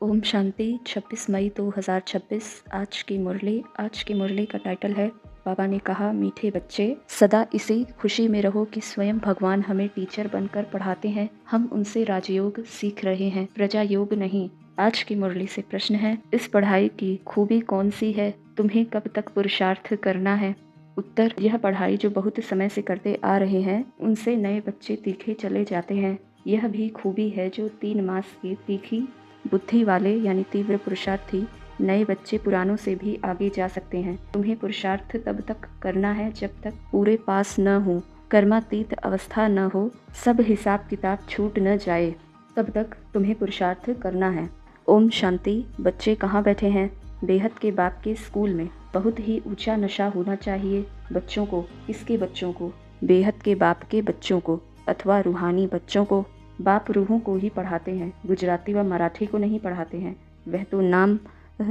ओम शांति। 26 मई 2026। आज की मुरली का टाइटल है बाबा ने कहा, मीठे बच्चे सदा इसी खुशी में रहो कि स्वयं भगवान हमें टीचर बनकर पढ़ाते हैं। हम उनसे राजयोग सीख रहे हैं, प्रजा योग नहीं। आज की मुरली से प्रश्न है, इस पढ़ाई की खूबी कौन सी है? तुम्हें कब तक पुरुषार्थ करना है? उत्तर, यह पढ़ाई जो बहुत समय से करते आ रहे हैं उनसे नए बच्चे तीखे चले जाते हैं। यह भी खूबी है जो 3 मास की तीखी बुद्धि वाले यानी तीव्र पुरुषार्थी नए बच्चे पुरानों से भी आगे जा सकते हैं। तुम्हें पुरुषार्थ तब तक करना है जब तक पूरे पास न हो, कर्मातीत अवस्था न हो, सब हिसाब किताब छूट न जाए, तब तक तुम्हें पुरुषार्थ करना है। ओम शांति। बच्चे कहाँ बैठे हैं? बेहद के बाप के स्कूल में। बहुत ही ऊंचा नशा होना चाहिए बच्चों को। किसके बच्चों को? बेहद के बाप के बच्चों को अथवा रूहानी बच्चों को। बाप रूहों को ही पढ़ाते हैं, गुजराती व मराठी को नहीं पढ़ाते हैं। वह तो नाम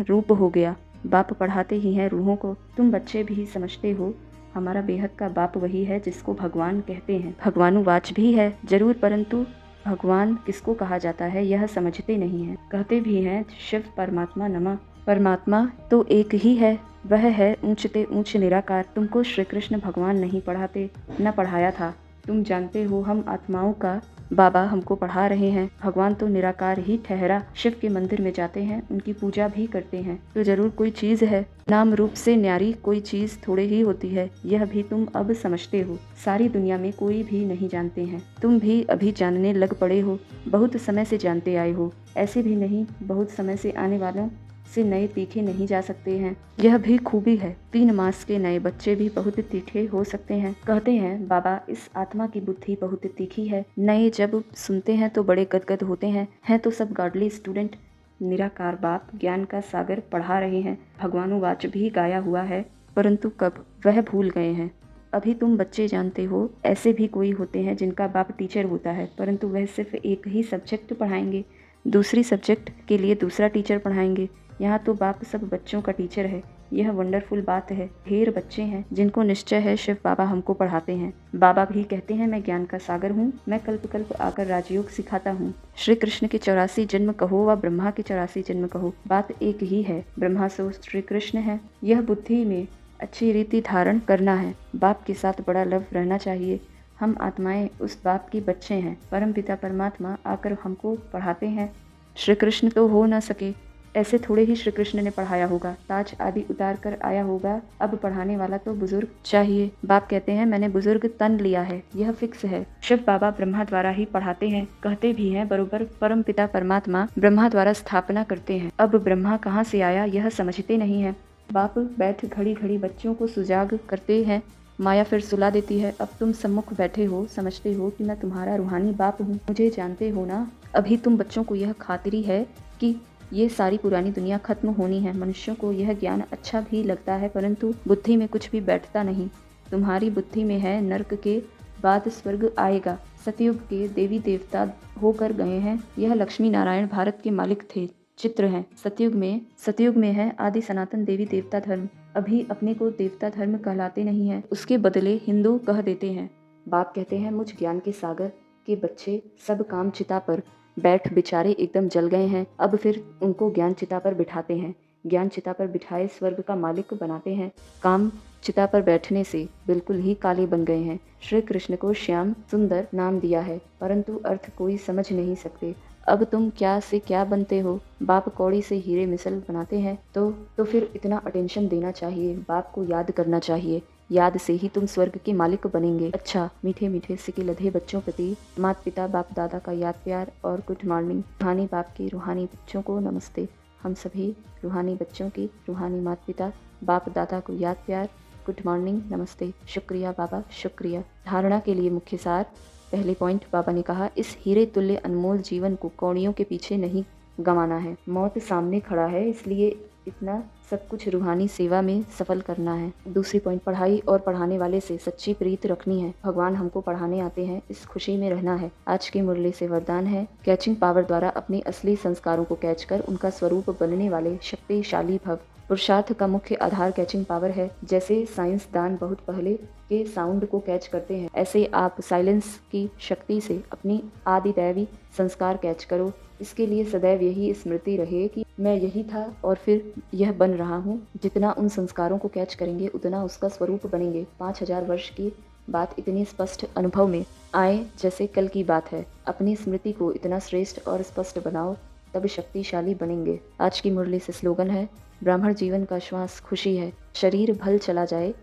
रूप हो गया, बाप पढ़ाते ही हैं रूहों को। तुम बच्चे भी समझते हो हमारा बेहद का बाप वही है जिसको भगवान कहते हैं। भगवानुवाच भी है जरूर, परंतु भगवान किसको कहा जाता है यह समझते नहीं है। कहते भी हैं शिव परमात्मा नमः। परमात्मा तो एक ही है, वह है ऊंचते ऊंच निराकार। तुमको श्री कृष्ण भगवान नहीं पढ़ाते, न पढ़ाया था। तुम जानते हो हम आत्माओं का बाबा हमको पढ़ा रहे हैं। भगवान तो निराकार ही ठहरा। शिव के मंदिर में जाते हैं, उनकी पूजा भी करते हैं, तो जरूर कोई चीज है। नाम रूप से न्यारी कोई चीज थोड़े ही होती है, यह भी तुम अब समझते हो। सारी दुनिया में कोई भी नहीं जानते हैं, तुम भी अभी जानने लग पड़े हो। बहुत समय से जानते आए हो, ऐसे भी नहीं बहुत समय से आने वालों से नए तीखे नहीं जा सकते हैं। यह भी खूबी है, 3 मास के नए बच्चे भी बहुत तीखे हो सकते हैं। कहते हैं बाबा इस आत्मा की बुद्धि बहुत तीखी है। नए जब सुनते हैं तो बड़े गदगद होते हैं तो सब गार्डली स्टूडेंट। निराकार बाप ज्ञान का सागर पढ़ा रहे हैं, भगवानुवाच भी गाया हुआ है, परंतु कब वह भूल गए हैं। अभी तुम बच्चे जानते हो ऐसे भी कोई होते हैं जिनका बाप टीचर होता है, परंतु वह सिर्फ एक ही सब्जेक्ट पढ़ाएंगे, दूसरी सब्जेक्ट के लिए दूसरा टीचर पढ़ाएंगे। यहाँ तो बाप सब बच्चों का टीचर है। यह वंडरफुल बात है। ढेर बच्चे हैं जिनको निश्चय है शिव बाबा हमको पढ़ाते हैं। बाबा भी कहते हैं मैं ज्ञान का सागर हूँ, मैं कल्प कल्प आकर राजयोग सिखाता हूँ। श्री कृष्ण के 84 जन्म कहो व ब्रह्मा के 84 जन्म कहो, बात एक ही है। ब्रह्मा सो श्री कृष्ण है। यह बुद्धि में अच्छी रीति धारण करना है। बाप के साथ बड़ा लव रहना चाहिए। हम आत्माएं उस बाप की बच्चे हैं। परम पिता परमात्मा आकर हमको पढ़ाते हैं। श्री कृष्ण तो हो न सके, ऐसे थोड़े ही श्री कृष्ण ने पढ़ाया होगा, ताज आदि उतार कर आया होगा। अब पढ़ाने वाला तो बुजुर्ग चाहिए। बाप कहते हैं मैंने बुजुर्ग तन लिया है, यह फिक्स है। शिव बाबा ब्रह्मा द्वारा ही पढ़ाते हैं, कहते भी हैं बरोबर परम पिता परमात्मा ब्रह्मा द्वारा स्थापना करते हैं। अब ब्रह्मा कहाँ से आया यह समझते नहीं है। बाप बैठ घड़ी घड़ी बच्चों को सुजाग करते हैं, माया फिर सुला देती है। अब तुम सम्मुख बैठे हो, समझते हो कि मैं तुम्हारा रूहानी बाप हूँ, मुझे जानते हो ना। अभी तुम बच्चों को यह खातिरी है कि ये सारी पुरानी दुनिया खत्म होनी है। मनुष्यों को यह ज्ञान अच्छा भी लगता है, परंतु बुद्धि में कुछ भी बैठता नहीं। तुम्हारी बुद्धि में है नर्क के बाद स्वर्ग आएगा। सतयुग के देवी देवता होकर गए हैं। यह लक्ष्मी नारायण भारत के मालिक थे, चित्र हैं। सतयुग में है आदि सनातन देवी देवता धर्म। अभी अपने को देवता धर्म कहलाते नहीं है, उसके बदले हिंदू कह देते हैं। बाप कहते हैं मुझ ज्ञान के सागर के बच्चे सब काम चिता पर बैठ बेचारे एकदम जल गए हैं। अब फिर उनको ज्ञान चिता पर बिठाते हैं। ज्ञान चिता पर बिठाए स्वर्ग का मालिक बनाते हैं। काम चिता पर बैठने से बिल्कुल ही काले बन गए हैं। श्री कृष्ण को श्याम सुंदर नाम दिया है, परंतु अर्थ कोई समझ नहीं सकते। अब तुम क्या से क्या बनते हो? बाप कौड़ी से हीरे मिसल बनाते हैं, तो फिर इतना अटेंशन देना चाहिए। बाप को याद करना चाहिए, याद से ही तुम स्वर्ग के मालिक बनेंगे। अच्छा, मीठे मीठे सिके लधे बच्चों प्रति माता पिता बाप दादा का याद प्यार और गुड मॉर्निंग। रूहानी बाप के रूहानी बच्चों को नमस्ते। हम सभी रूहानी बच्चों की रूहानी माता पिता बाप दादा को याद प्यार, गुड मॉर्निंग, नमस्ते। शुक्रिया बाबा, शुक्रिया। धारणा के लिए मुख्य सार। पहले पॉइंट, बाबा ने कहा इस हीरे तुल्य अनमोल जीवन को कौड़ियों के पीछे नहीं गंवाना है। मौत सामने खड़ा है, इसलिए इतना सब कुछ रूहानी सेवा में सफल करना है। दूसरी पॉइंट, पढ़ाई और पढ़ाने वाले से सच्ची प्रीत रखनी है। भगवान हमको पढ़ाने आते हैं, इस खुशी में रहना है। आज की मुरली से वरदान है, कैचिंग पावर द्वारा अपने असली संस्कारों को कैच कर उनका स्वरूप बनने वाले शक्तिशाली भव। पुरुषार्थ का मुख्य आधार कैचिंग पावर है। जैसे साइंसदान बहुत पहले के साउंड को कैच करते हैं, ऐसे आप साइलेंस की शक्ति से अपनी आदि दैवी संस्कार कैच करो। इसके लिए सदैव यही स्मृति रहे कि मैं यही था और फिर यह बन रहा हूँ। जितना उन संस्कारों को कैच करेंगे उतना उसका स्वरूप बनेंगे। 5000 वर्ष की बात इतनी स्पष्ट अनुभव में आए जैसे कल की बात है। अपनी स्मृति को इतना श्रेष्ठ और स्पष्ट बनाओ, तब शक्तिशाली बनेंगे। आज की मुरली से स्लोगन है, ब्राह्मण जीवन का श्वास खुशी है। शरीर भल चला जाए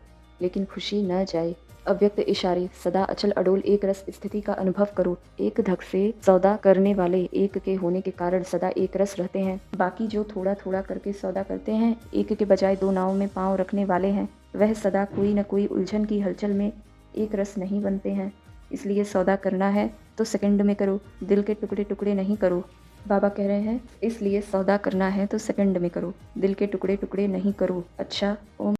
लेकिन खुशी न जाए। अव्यक्त इशारे सदा अचल अडोल एक रस स्थिति का अनुभव करो। एक धक से सौदा करने वाले एक के होने के कारण सदा एक रस रहते हैं। बाकी जो थोड़ा थोड़ा करके सौदा करते हैं, एक के बजाय दो नावों में पांव रखने वाले हैं, वह सदा कोई न कोई उलझन की हलचल में एक रस नहीं बनते हैं। इसलिए सौदा करना है तो सेकंड में करो, दिल के टुकड़े टुकड़े नहीं करो। बाबा कह रहे हैं इसलिए सौदा करना है तो सेकंड में करो, दिल के टुकड़े टुकड़े नहीं करो। अच्छा, ओम।